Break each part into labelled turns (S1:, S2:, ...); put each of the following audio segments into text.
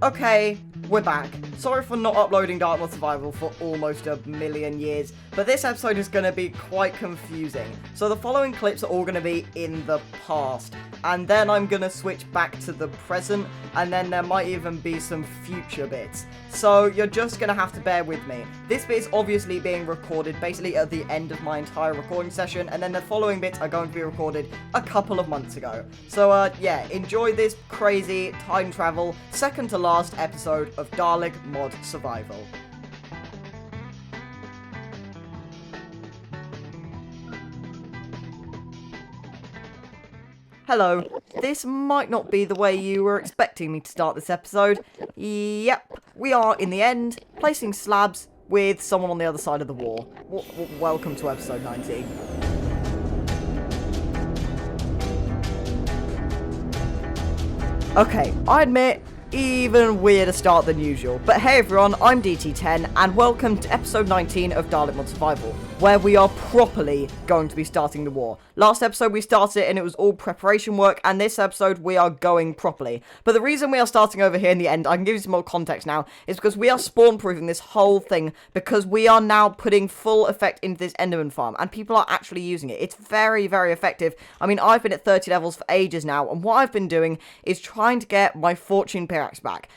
S1: Okay, we're back. Sorry for not uploading Dark Mod Survival for almost a million years, but this episode is going to be quite confusing. So the following clips are all going to be in the past, and then I'm going to switch back to the present, and then there might even be some future bits. So you're just going to have to bear with me. This bit is obviously being recorded basically at the end of my entire recording session, and then the following bits are going to be recorded a couple of months ago. So yeah, enjoy this crazy time travel, second to last episode of Dalek Mod Survival. Hello, this might not be the way you were expecting me to start this episode. Yep, we are, in the end, placing slabs with someone on the other side of the wall. Welcome to episode 19. Okay, I admit, even weirder start than usual. But hey everyone, I'm DT10, and welcome to episode 19 of Dalek Mod Survival, where we are properly going to be starting the war. Last episode we started it and it was all preparation work, and this episode we are going properly. But the reason we are starting over here in the end, I can give you some more context now, is because we are spawn-proofing this whole thing, because we are now putting full effect into this Enderman farm, and people are actually using it. It's very, very effective. I mean, I've been at 30 levels for ages now, and what I've been doing is trying to get my fortune pickaxe back.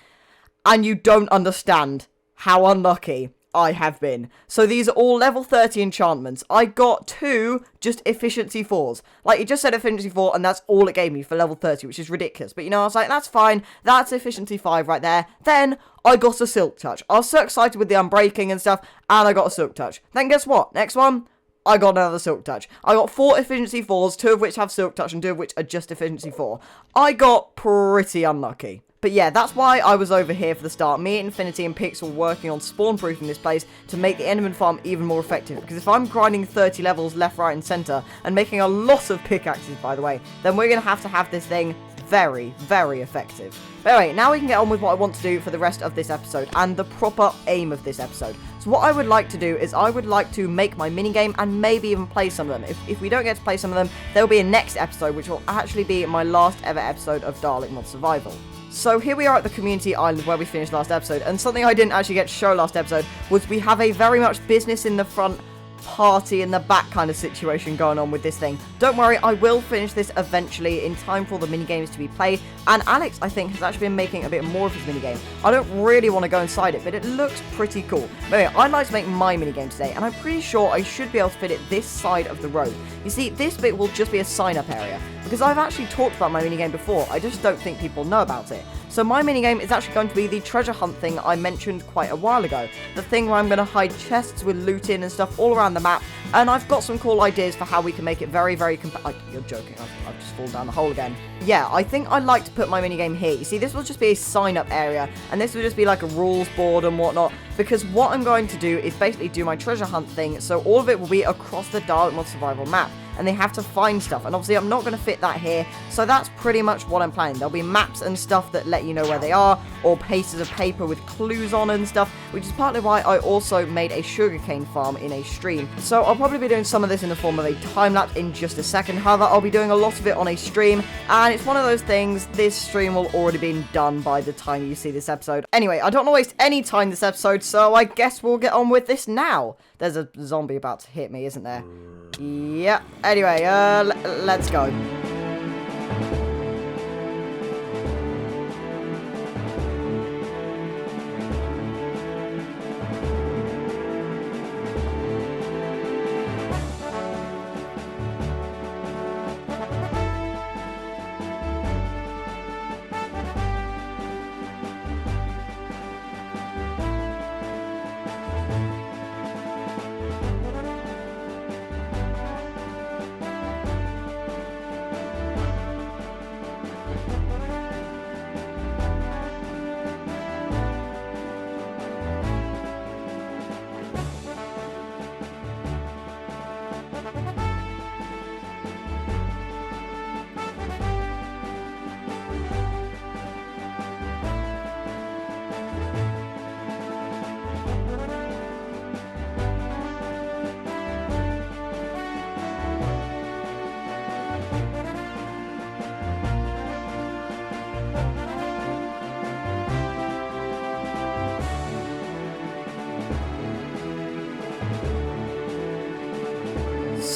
S1: And you don't understand how unlucky I have been. So these are all level 30 enchantments. I got 2 just efficiency 4s. Like, it just said efficiency 4 and that's all it gave me for level 30, which is ridiculous. But you know, I was like, that's fine. That's efficiency 5 right there. Then I got a silk touch. I was so excited with the unbreaking and stuff, and I got a silk touch. Then guess what? Next one, I got another silk touch. I got 4 efficiency 4s, 2 of which have silk touch and 2 of which are just efficiency 4. I got pretty unlucky. But yeah, that's why I was over here for the start. Me, Infinity, and Pix were working on spawn-proofing this place to make the Enderman farm even more effective. Because if I'm grinding 30 levels left, right, and centre, and making a lot of pickaxes, by the way, then we're going to have this thing very, very effective. But anyway, now we can get on with what I want to do for the rest of this episode, and the proper aim of this episode. So what I would like to do is I would like to make my minigame and maybe even play some of them. If we don't get to play some of them, there will be a next episode, which will actually be my last ever episode of Dalek Mod Survival. So here we are at the community island where we finished last episode, and something I didn't actually get to show last episode was we have a very much business in the front, party in the back kind of situation going on with this thing. Don't worry, I will finish this eventually in time for the minigames to be played, and Alex, I think, has actually been making a bit more of his minigame. I don't really want to go inside it, but it looks pretty cool. But anyway, I'd like to make my minigame today, and I'm pretty sure I should be able to fit it this side of the road. You see, this bit will just be a sign-up area, because I've actually talked about my minigame before, I just don't think people know about it. So my minigame is actually going to be the treasure hunt thing I mentioned quite a while ago. The thing where I'm going to hide chests with loot in and stuff all around the map. And I've got some cool ideas for how we can make it very, very you're joking, I've just fallen down the hole again. Yeah, I think I'd like to put my minigame here. You see, this will just be a sign-up area. And this will just be like a rules board and whatnot. Because what I'm going to do is basically do my treasure hunt thing. So all of it will be across the Dalek Mod Survival map. And they have to find stuff, and obviously I'm not going to fit that here, so that's pretty much what I'm planning. There'll be maps and stuff that let you know where they are, or pieces of paper with clues on and stuff, which is partly why I also made a sugarcane farm in a stream. So I'll probably be doing some of this in the form of a time-lapse in just a second. However, I'll be doing a lot of it on a stream, and it's one of those things, this stream will already be done by the time you see this episode. Anyway, I don't want to waste any time this episode, so I guess we'll get on with this now. There's a zombie about to hit me, isn't there? Yeah. Anyway, let's go.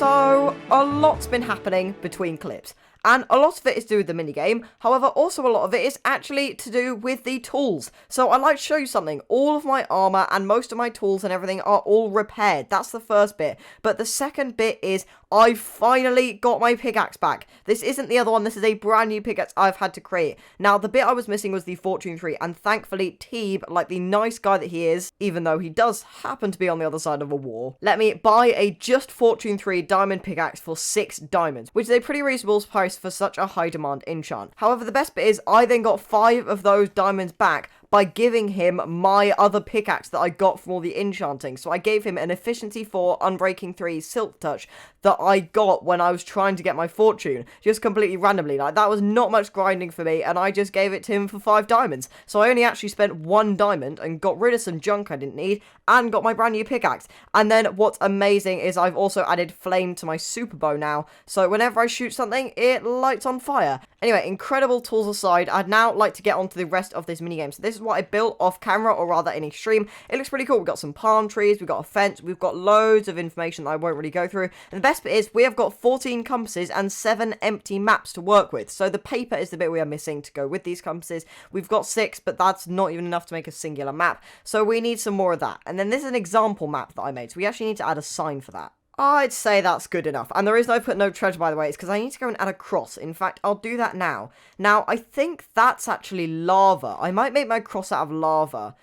S1: So, a lot's been happening between clips. And a lot of it is to do with the minigame, however, also a lot of it is actually to do with the tools. So I'd like to show you something. All of my armor and most of my tools and everything are all repaired. That's the first bit. But the second bit is I finally got my pickaxe back. This isn't the other one, this is a brand new pickaxe I've had to create. Now, the bit I was missing was the Fortune 3, and thankfully, Teeb, like the nice guy that he is, even though he does happen to be on the other side of a war, let me buy a just Fortune 3 diamond pickaxe for 6 diamonds, which is a pretty reasonable price for such a high demand enchant. However, the best bit is I then got 5 of those diamonds back by giving him my other pickaxe that I got from all the enchanting. So I gave him an efficiency 4, unbreaking 3, silk touch that I got when I was trying to get my fortune, just completely randomly. Like, that was not much grinding for me, and I just gave it to him for 5 diamonds. So I only actually spent 1 diamond and got rid of some junk I didn't need and got my brand new pickaxe. And then what's amazing is I've also added flame to my super bow now, so whenever I shoot something, it lights on fire. Anyway, incredible tools aside, I'd now like to get on to the rest of this minigame. So this is what I built off camera, or rather in extreme. It looks pretty cool. We've got some palm trees, we've got a fence, we've got loads of information that I won't really go through. And the best bit is we have got 14 compasses and 7 empty maps to work with. So the paper is the bit we are missing to go with these compasses. We've got 6, but that's not even enough to make a singular map. So we need some more of that. And then this is an example map that I made. So we actually need to add a sign for that. I'd say that's good enough. And the reason I put no treasure, by the way, is because I need to go and add a cross. In fact, I'll do that now. Now, I think that's actually lava. I might make my cross out of lava.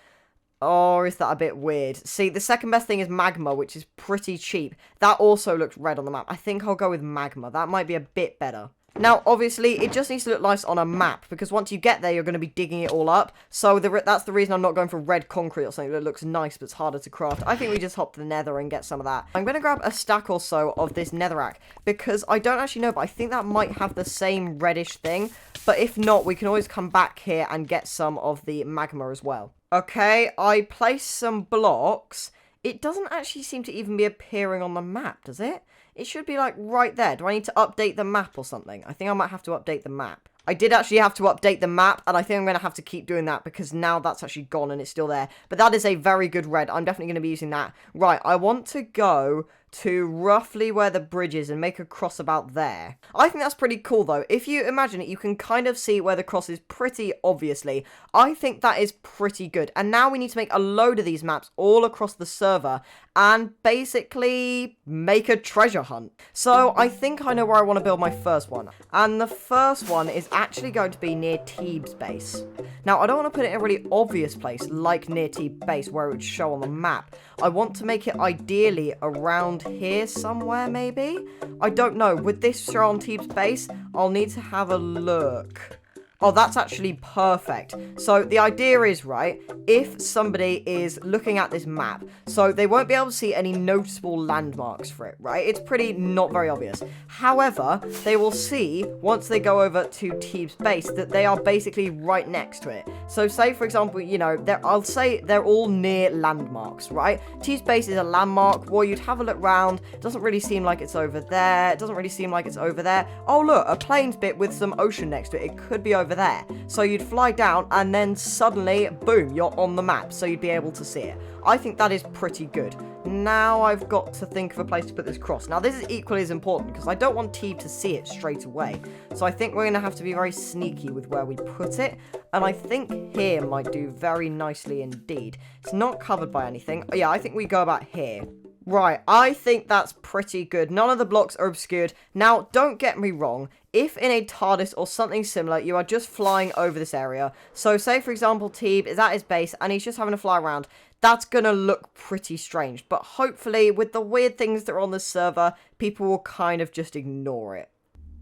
S1: Or is that a bit weird? See, the second best thing is magma, which is pretty cheap. That also looks red on the map. I think I'll go with magma. That might be a bit better. Now, obviously, it just needs to look nice on a map, because once you get there, you're going to be digging it all up. So that's the reason I'm not going for red concrete or something that looks nice, but it's harder to craft. I think we just hop to the nether and get some of that. I'm going to grab a stack or so of this netherrack, because I don't actually know, but I think that might have the same reddish thing. But if not, we can always come back here and get some of the magma as well. Okay, I placed some blocks. It doesn't actually seem to even be appearing on the map, does it? It should be, like, right there. Do I need to update the map or something? I think I might have to update the map. I did actually have to update the map, and I think I'm going to have to keep doing that because now that's actually gone and it's still there. But that is a very good red. I'm definitely going to be using that. Right, I want to go to roughly where the bridge is and make a cross about there. I think that's pretty cool, though. If you imagine it, you can kind of see where the cross is pretty obviously. I think that is pretty good. And now we need to make a load of these maps all across the server and basically make a treasure hunt. So I think I know where I want to build my first one. And the first one is actually going to be near Teeb's base. Now, I don't want to put it in a really obvious place like near Teeb's base where it would show on the map. I want to make it ideally around here somewhere, maybe? I don't know. Would this show on Teeb's base? I'll need to have a look. Oh, that's actually perfect. So the idea is, right, if somebody is looking at this map, so they won't be able to see any noticeable landmarks for it, right? It's pretty not very obvious. However, they will see, once they go over to Teeb's base, that they are basically right next to it. So say, for example, you know, I'll say they're all near landmarks, right? Teeb's base is a landmark. Well, you'd have a look round. It doesn't really seem like it's over there. It doesn't really seem like it's over there. Oh, look, a plains bit with some ocean next to it. It could be over there. So you'd fly down and then suddenly, boom, you're on the map. So you'd be able to see it. I think that is pretty good. Now I've got to think of a place to put this cross. Now this is equally as important because I don't want Teeb to see it straight away. So I think we're going to have to be very sneaky with where we put it. And I think here might do very nicely indeed. It's not covered by anything. Yeah, I think we go about here. Right, I think that's pretty good. None of the blocks are obscured. Now, don't get me wrong. If in a TARDIS or something similar, you are just flying over this area. So, say, for example, Teeb is at his base and he's just having to fly around. That's going to look pretty strange. But hopefully, with the weird things that are on the server, people will kind of just ignore it.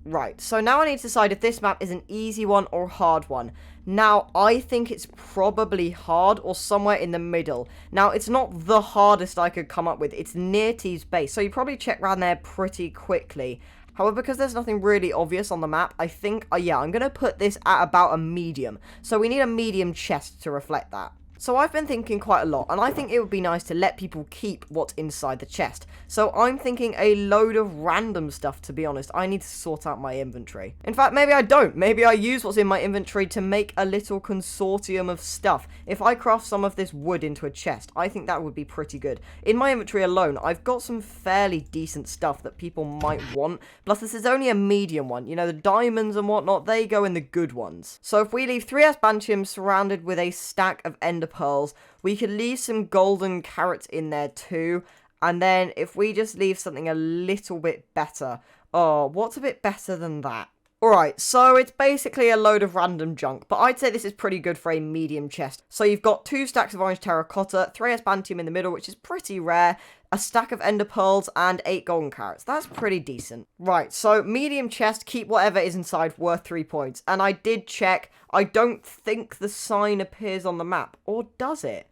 S1: Right, so now I need to decide if this map is an easy one or a hard one. Now, I think it's probably hard or somewhere in the middle. Now, it's not the hardest I could come up with. It's near Teeb's base, so you probably check around there pretty quickly. However, because there's nothing really obvious on the map, I think, yeah, I'm going to put this at about a medium. So we need a medium chest to reflect that. So I've been thinking quite a lot, and I think it would be nice to let people keep what's inside the chest. So I'm thinking a load of random stuff, to be honest. I need to sort out my inventory. In fact, maybe I don't. Maybe I use what's in my inventory to make a little consortium of stuff. If I craft some of this wood into a chest, I think that would be pretty good. In my inventory alone, I've got some fairly decent stuff that people might want. Plus, this is only a medium one. You know, the diamonds and whatnot, they go in the good ones. So if we leave 3 asbantium surrounded with a stack of ender pearls, we could leave some golden carrots in there too. And then if we just leave something a little bit better. Oh, what's a bit better than that? Alright, so it's basically a load of random junk, but I'd say this is pretty good for a medium chest. So you've got 2 stacks of orange terracotta, 3 asbantium in the middle, which is pretty rare, a stack of ender pearls, and 8 golden carrots. That's pretty decent. Right, so medium chest, keep whatever is inside, worth 3 points. And I did check, I don't think the sign appears on the map, or does it?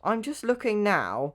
S1: I'm just looking now.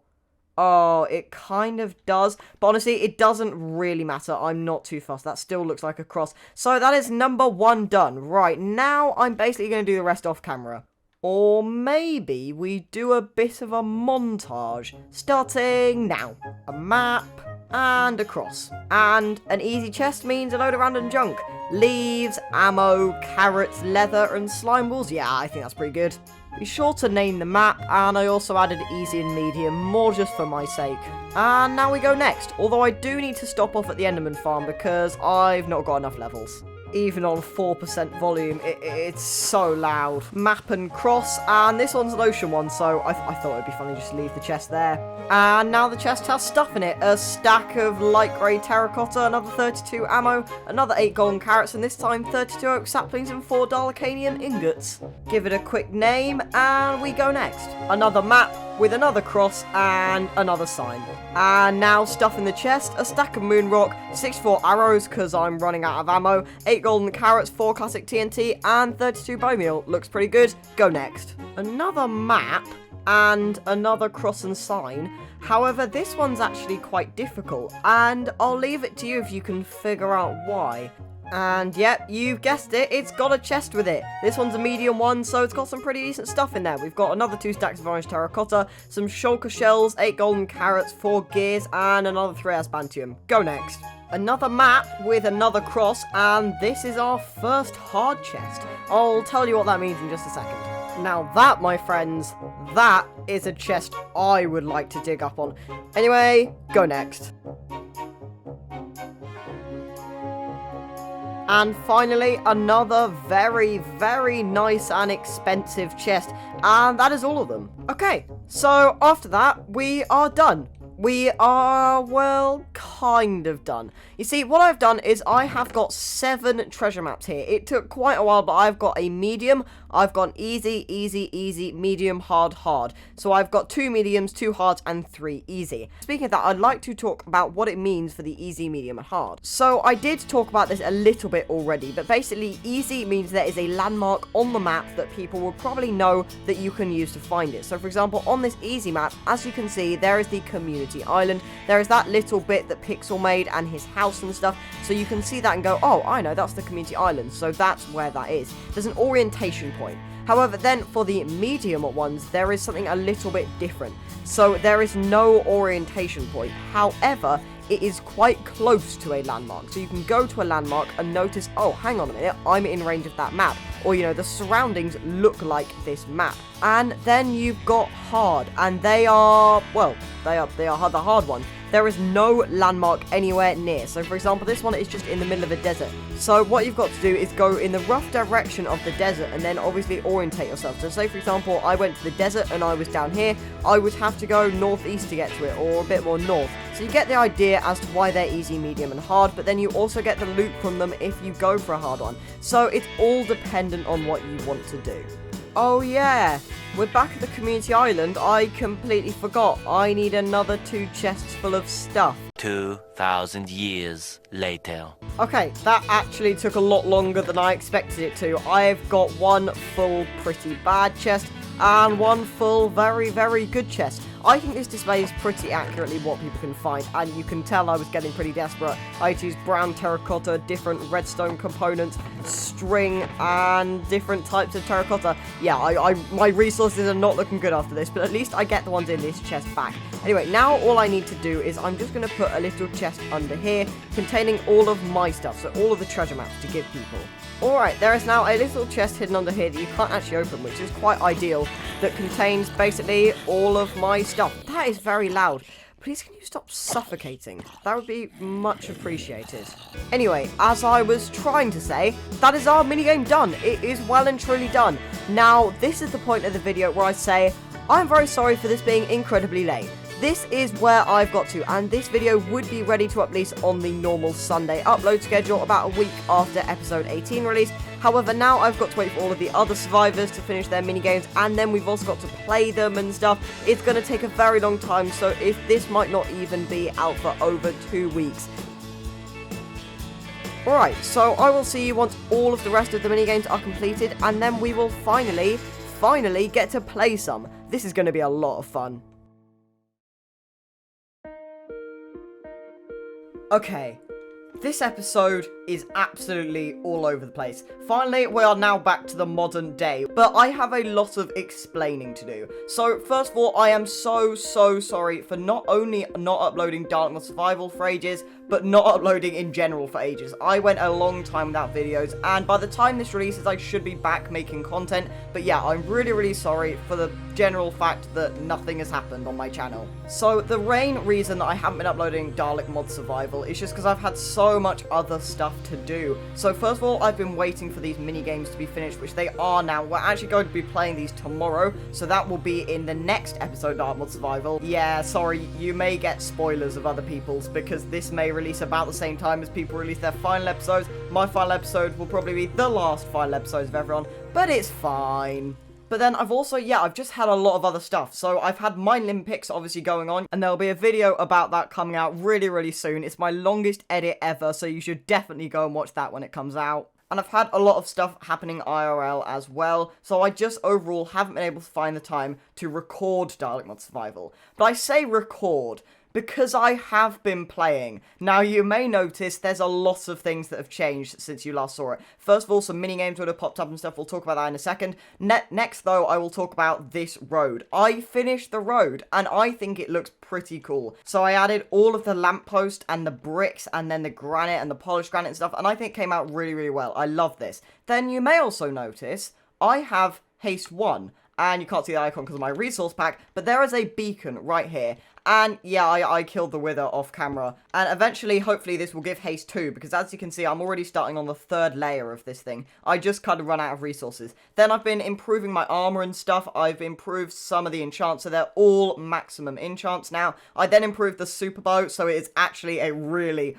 S1: Oh, it kind of does. But honestly, it doesn't really matter. I'm not too fussed. That still looks like a cross. So that is number 1 done. Right, now I'm basically going to do the rest off camera. Or maybe we do a bit of a montage. Starting now. A map and a cross. And an easy chest means a load of random junk. Leaves, ammo, carrots, leather, and slime balls. Yeah, I think that's pretty good. Be sure to name the map, and I also added easy and medium, more just for my sake. And now we go next, although I do need to stop off at the Enderman farm because I've not got enough levels. Even on 4% volume, it's so loud. Map and cross, and this one's an ocean one, so I thought it'd be funny just to leave the chest there. And now the chest has stuff in it. A stack of light grey terracotta, another 32 ammo, another 8 golden carrots, and this time 32 oak saplings and 4 Dalekanian ingots. Give it a quick name, and we go next. Another map with another cross and another sign. And now stuff in the chest, a stack of moon rock, 64 arrows because I'm running out of ammo, 8 golden carrots, 4 classic TNT, and 32 bone meal. Looks pretty good. Go next. Another map and another cross and sign. However, this one's actually quite difficult, and I'll leave it to you if you can figure out why. And yep, you've guessed it, it's got a chest with it. This one's a medium one, so it's got some pretty decent stuff in there. We've got another 2 stacks of orange terracotta, some shulker shells, 8 golden carrots, 4 gears, and another 3 asbantium. Go next. Another map with another cross, and this is our first hard chest. I'll tell you what that means in just a second. Now that, my friends, that is a chest I would like to dig up on. Anyway, go next. And finally, another very, very nice and expensive chest. And that is all of them. Okay, so after that, we are done. We are, well, kind of done. You see, what I've done is I have got 7 treasure maps here. It took quite a while, but I've got a medium, I've got an easy, easy, easy, medium, hard, hard. So I've got 2 mediums, 2 hards, and 3 easy. Speaking of that, I'd like to talk about what it means for the easy, medium, and hard. So I did talk about this a little bit already, but basically easy means there is a landmark on the map that people will probably know that you can use to find it. So for example, on this easy map, as you can see, there is the community island. There is that little bit that Pixel made and his house and stuff, so you can see that and go, oh, I know, that's the community island, so that's where that is. There's an orientation point. However, then for the medium ones, there is something a little bit different. So there is no orientation point. However, it is quite close to a landmark. So you can go to a landmark and notice, oh, hang on a minute, I'm in range of that map. Or, you know, the surroundings look like this map. And then you've got hard, and they are, well, they are the hard ones. There is no landmark anywhere near. So, for example, this one is just in the middle of a desert. So, what you've got to do is go in the rough direction of the desert and then obviously orientate yourself. So, say, for example, I went to the desert and I was down here. I would have to go northeast to get to it, or a bit more north. So, you get the idea as to why they're easy, medium, and hard, but then you also get the loot from them if you go for a hard one. So, it's all dependent on what you want to do. Oh yeah, we're back at the community island. I completely forgot. I need another 2 chests full of stuff.
S2: 2,000 years later.
S1: Okay, that actually took a lot longer than I expected it to. I've got 1 full pretty bad chest and 1 full very, very good chest. I think this displays pretty accurately what people can find, and you can tell I was getting pretty desperate. I had to use brown terracotta, different redstone components, string, and different types of terracotta. Yeah, my resources are not looking good after this, but at least I get the ones in this chest back. Anyway, now all I need to do is I'm just going to put a little chest under here containing all of my stuff, so all of the treasure maps to give people. Alright, there is now a little chest hidden under here that you can't actually open, which is quite ideal, that contains basically all of my stuff. That is very loud. Please can you stop suffocating? That would be much appreciated. Anyway, as I was trying to say, that is our minigame done. It is well and truly done. Now, this is the point of the video where I say, I'm very sorry for this being incredibly late. This is where I've got to, and this video would be ready to upload on the normal Sunday upload schedule about a week after episode 18 release. However, now I've got to wait for all of the other survivors to finish their minigames, and then we've also got to play them and stuff. It's going to take a very long time, so if this might not even be out for over 2 weeks. Alright, so I will see you once all of the rest of the minigames are completed, and then we will finally get to play some. This is going to be a lot of fun. Okay, this episode is absolutely all over the place. Finally, we are now back to the modern day, but I have a lot of explaining to do. So, first of all, I am so sorry for not only not uploading Dalek Mod Survival for ages, but not uploading in general for ages. I went a long time without videos, and by the time this releases, I should be back making content. But yeah, I'm really sorry for the general fact that nothing has happened on my channel. So the main reason that I haven't been uploading Dalek Mod Survival is just because I've had so much other stuff to do. So first of all, I've been waiting for these mini games to be finished, which they are now. We're actually going to be playing these tomorrow, so that will be in the next episode of Dalek Mod Survival. Yeah, sorry, you may get spoilers of other people's, because this may release about the same time as people release their final episodes. My final episode will probably be the last final episodes of everyone, but it's fine. But then I've also, I've just had a lot of other stuff. So I've had my Olympics obviously going on, and there'll be a video about that coming out really soon. It's my longest edit ever, so you should definitely go and watch that when it comes out. And I've had a lot of stuff happening IRL as well, so I just overall haven't been able to find the time to record Dalek Mod Survival. But I say record because I have been playing. Now, you may notice there's a lot of things that have changed since you last saw it. First of all, some mini-games would have popped up and stuff. We'll talk about that in a second. Next, though, I will talk about this road. I finished the road, and I think it looks pretty cool. So I added all of the lamppost and the bricks and then the granite and the polished granite and stuff, and I think it came out really well. I love this. Then you may also notice I have Haste 1. And you can't see the icon because of my resource pack, but there is a beacon right here. And yeah, I killed the Wither off camera. And eventually, hopefully, this will give haste 2, because as you can see, I'm already starting on the 3rd layer of this thing. I just kind of run out of resources. Then I've been improving my armor and stuff. I've improved some of the enchants, so they're all maximum enchants now. I then improved the super bow, so it is actually a really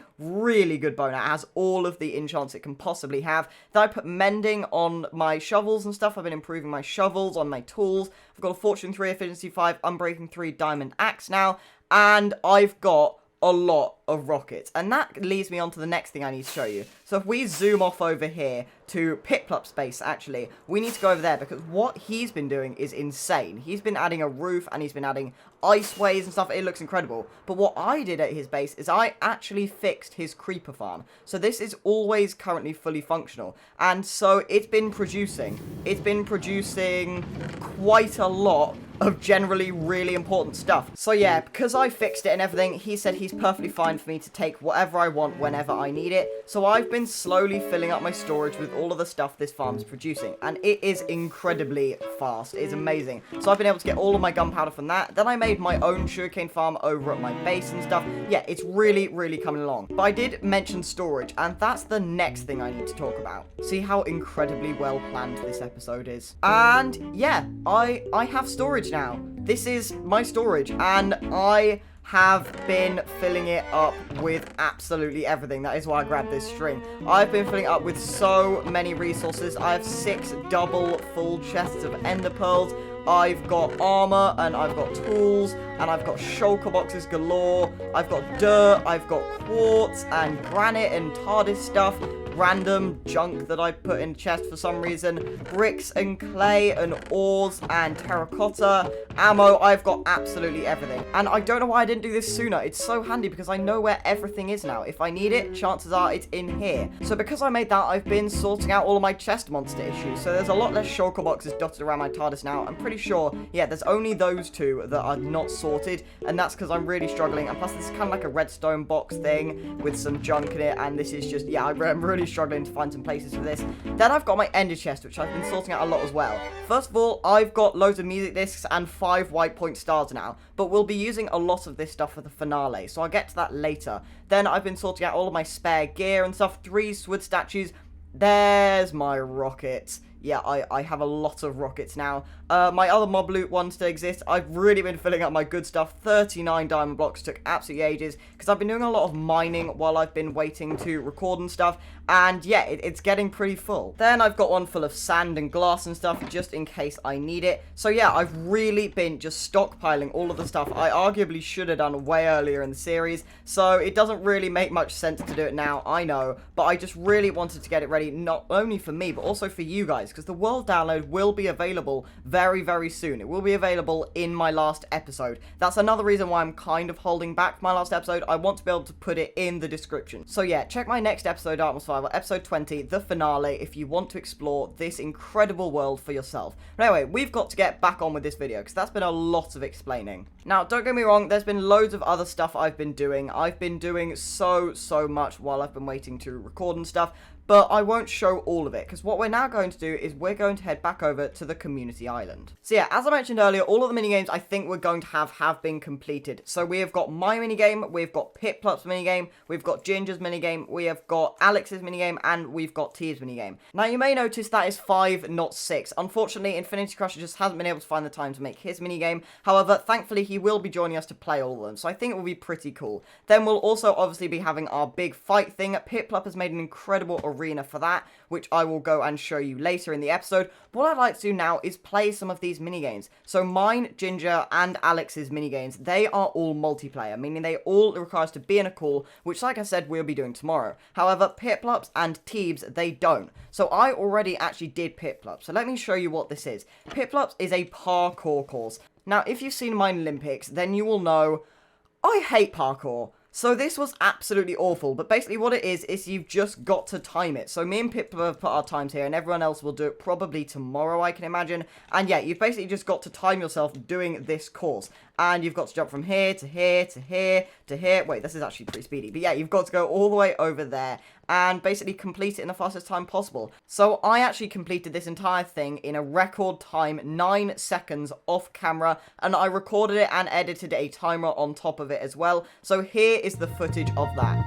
S1: good bow now. It has all of the enchants it can possibly have. Then I put mending on my shovels and stuff. I've been improving my shovels on my tools. I've got a Fortune 3, Efficiency 5, Unbreaking 3 Diamond Axe now. And I've got a lot of rockets. And that leads me on to the next thing I need to show you. So if we zoom off over here to Piplup Space, actually, we need to go over there, because what he's been doing is insane. He's been adding a roof, and he's been adding iceways and stuff. It looks incredible. But what I did at his base is I actually fixed his creeper farm. So this is always currently fully functional. And so it's been producing quite a lot of generally really important stuff. So yeah, because I fixed it and everything, he said he's perfectly fine for me to take whatever I want whenever I need it. So I've been slowly filling up my storage with all of the stuff this farm's producing, and it is incredibly fast. It is amazing. So I've been able to get all of my gunpowder from that. Then I made my own sugarcane farm over at my base and stuff. Yeah, it's really coming along. But I did mention storage, and that's the next thing I need to talk about. See how incredibly well planned this episode is. And yeah, I have storage now. This is my storage, and I have been filling it up with absolutely everything. That is why I grabbed this string. I've been filling it up with so many resources. I have 6 double full chests of ender pearls. I've got armor, and I've got tools, and I've got shulker boxes galore. I've got dirt, I've got quartz and granite and TARDIS stuff. random junk that I put in chest for some reason, bricks and clay and ores and terracotta, ammo. I've got absolutely everything. And I don't know why I didn't do this sooner. It's so handy because I know where everything is now. If I need it, chances are it's in here. So because I made that, I've been sorting out all of my chest monster issues. So there's a lot less shulker boxes dotted around my TARDIS now. I'm pretty sure, yeah, there's only those two that are not sorted, and that's because I'm really struggling. And plus, this is kind of like a redstone box thing with some junk in it, and this is just, yeah, I'm really struggling to find some places for this. Then I've got my ender chest, which I've been sorting out a lot as well. First of all, I've got loads of music discs and 5 white point stars now, but we'll be using a lot of this stuff for the finale, so I'll get to that later. Then I've been sorting out all of my spare gear and stuff, 3 Sword statues. There's my rockets. Yeah, I have a lot of rockets now. My other mob loot one still exists. I've really been filling up my good stuff. 39 diamond blocks, took absolutely ages, because I've been doing a lot of mining while I've been waiting to record and stuff. And yeah, it's getting pretty full. Then I've got one full of sand and glass and stuff, just in case I need it. So yeah, I've really been just stockpiling all of the stuff I arguably should have done way earlier in the series. So it doesn't really make much sense to do it now, I know. But I just really wanted to get it ready, not only for me, but also for you guys, because the world download will be available very, very soon. It will be available in my last episode. That's another reason why I'm kind of holding back my last episode. I want to be able to put it in the description. So yeah, check my next episode, Dark Survival, episode 20, the finale, if you want to explore this incredible world for yourself. But anyway, we've got to get back on with this video, because that's been a lot of explaining. Now, don't get me wrong, there's been loads of other stuff I've been doing. I've been doing so much while I've been waiting to record and stuff, but I won't show all of it, because what we're now going to do is we're going to head back over to the community island. So yeah, as I mentioned earlier, all of the minigames I think we're going to have been completed. So we have got my minigame, we've got Pipplup's minigame, we've got Ginger's minigame, we have got Alex's minigame, and we've got T's minigame. Now you may notice that is 5, not 6. Unfortunately, Infinity Crusher just hasn't been able to find the time to make his minigame. However, thankfully he will be joining us to play all of them, so I think it will be pretty cool. Then we'll also obviously be having our big fight thing. Piplup has made an incredible arena for that, which I will go and show you later in the episode. What I'd like to do now is play some of these minigames. So mine, Ginger, and Alex's minigames, they are all multiplayer, meaning they all require us to be in a call, which, like I said, we'll be doing tomorrow. However, Piplups and Teebs, they don't. So I already actually did Piplups, so let me show you what this is. Piplups is a parkour course. Now, if you've seen mine Olympics, then you will know I hate parkour. So this was absolutely awful, but basically what it is you've just got to time it. So me and Pip have put our times here, and everyone else will do it probably tomorrow, I can imagine. And yeah, you've basically just got to time yourself doing this course. And you've got to jump from here to here to here to here. Wait, this is actually pretty speedy. But yeah, you've got to go all the way over there and basically complete it in the fastest time possible. So I actually completed this entire thing in a record time, 9 seconds off camera. And I recorded it and edited a timer on top of it as well. So here is the footage of that.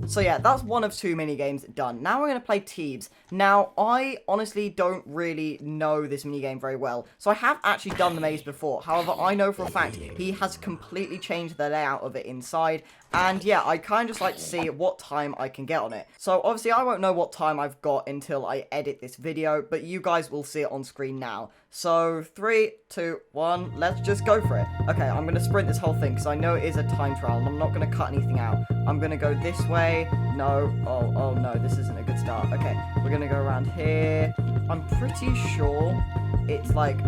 S1: So yeah, that's one of 2 minigames done. Now we're going to play Teebs. Now, I honestly don't really know this minigame very well, so I have actually done the maze before. However, I know for a fact he has completely changed the layout of it inside, and yeah, I kind of just like to see what time I can get on it. So obviously I won't know what time I've got until I edit this video, but you guys will see it on screen now. So 3, 2, 1, let's just go for it. Okay, I'm going to sprint this whole thing because I know it is a time trial and I'm not going to cut anything out. I'm going to go this way. No. Oh no, this isn't a good start. Okay, we're going to go around here. I'm pretty sure it's like,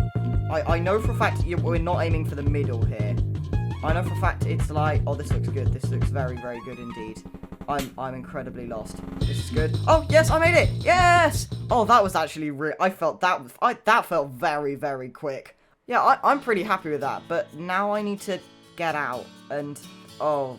S1: I know for a fact we're not aiming for the middle here. I know for a fact it's like, oh, this looks good. This looks very, very good indeed. I'm incredibly lost. This is good. Oh, yes, I made it. Yes. Oh, that was actually I felt that that felt very, very quick. Yeah, I'm pretty happy with that. But now I need to get out and oh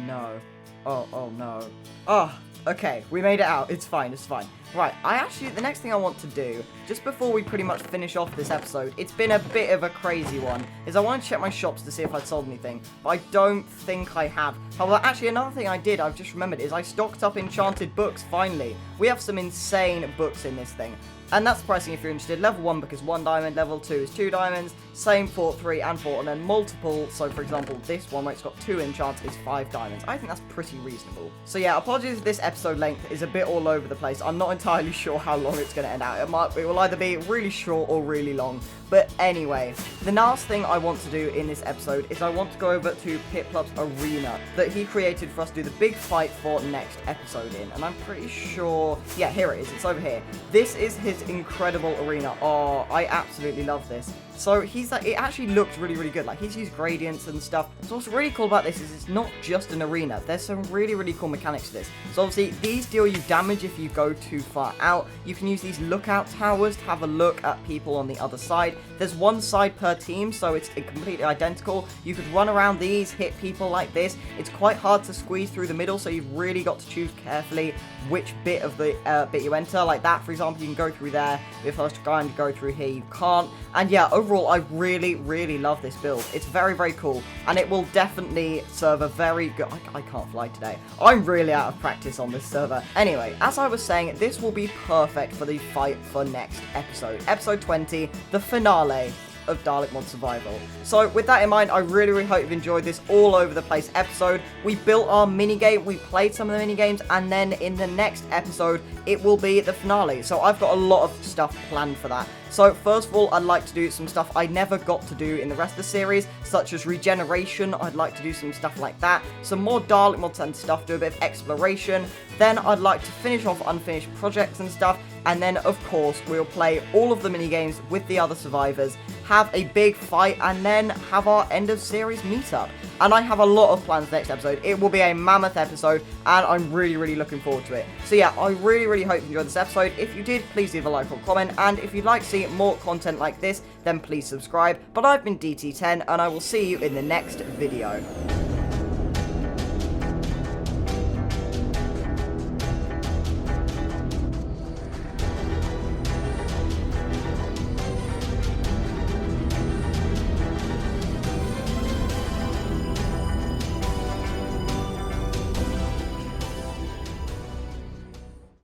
S1: no. Oh no. Oh, okay. We made it out. It's fine. It's fine. Right, the next thing I want to do, just before we pretty much finish off this episode, it's been a bit of a crazy one, is I want to check my shops to see if I'd sold anything, but I don't think I have. However, actually, another thing I did, I've just remembered, is I stocked up enchanted books, finally. We have some insane books in this thing. And that's pricing if you're interested. Level 1 book is 1 diamond, level 2 is 2 diamonds, same for 3 and 4, and then multiple, so for example, this one where it's got 2 enchants is 5 diamonds. I think that's pretty reasonable. So yeah, apologies if this episode length is a bit all over the place. I'm not entirely sure how long it's going to end out. It will either be really short or really long. But anyway, the last thing I want to do in this episode is I want to go over to Piplup's arena that he created for us to do the big fight for next episode in. And I'm pretty sure, yeah, here it is. It's over here. This is his incredible arena. Oh, I absolutely love this. So he's like, it actually looks really, really good. Like, he's used gradients and stuff. So what's really cool about this is it's not just an arena. There's some really, really cool mechanics to this. So obviously, these deal you damage if you go too far out. You can use these lookout towers to have a look at people on the other side. There's one side per team, so it's completely identical. You could run around these, hit people like this. It's quite hard to squeeze through the middle, so you've really got to choose carefully which bit of the bit you enter. Like that, for example, you can go through there. If I was trying to go through here, you can't. And yeah, overall, I really, really love this build. It's very, very cool, and it will definitely serve a very good... I can't fly today. I'm really out of practice on this server. Anyway, as I was saying, this will be perfect for the fight for next episode. Episode 20, the finale of Dalek Mod Survival. So with that in mind, I really, really hope you've enjoyed this all over the place episode. We built our minigame, we played some of the minigames, and then in the next episode, it will be the finale. So I've got a lot of stuff planned for that. So first of all, I'd like to do some stuff I never got to do in the rest of the series, such as regeneration. I'd like to do some stuff like that, some more Dalek mods and stuff, do a bit of exploration. Then I'd like to finish off unfinished projects and stuff, and then of course we'll play all of the minigames with the other survivors, have a big fight, and then have our end of series meetup. And I have a lot of plans for next episode. It will be a mammoth episode, and I'm really, really looking forward to it. So yeah, I really, really hope you enjoyed this episode. If you did, please leave a like or comment, and if you'd like to see more content like this, then please subscribe. But I've been DT10, and I will see you in the next video.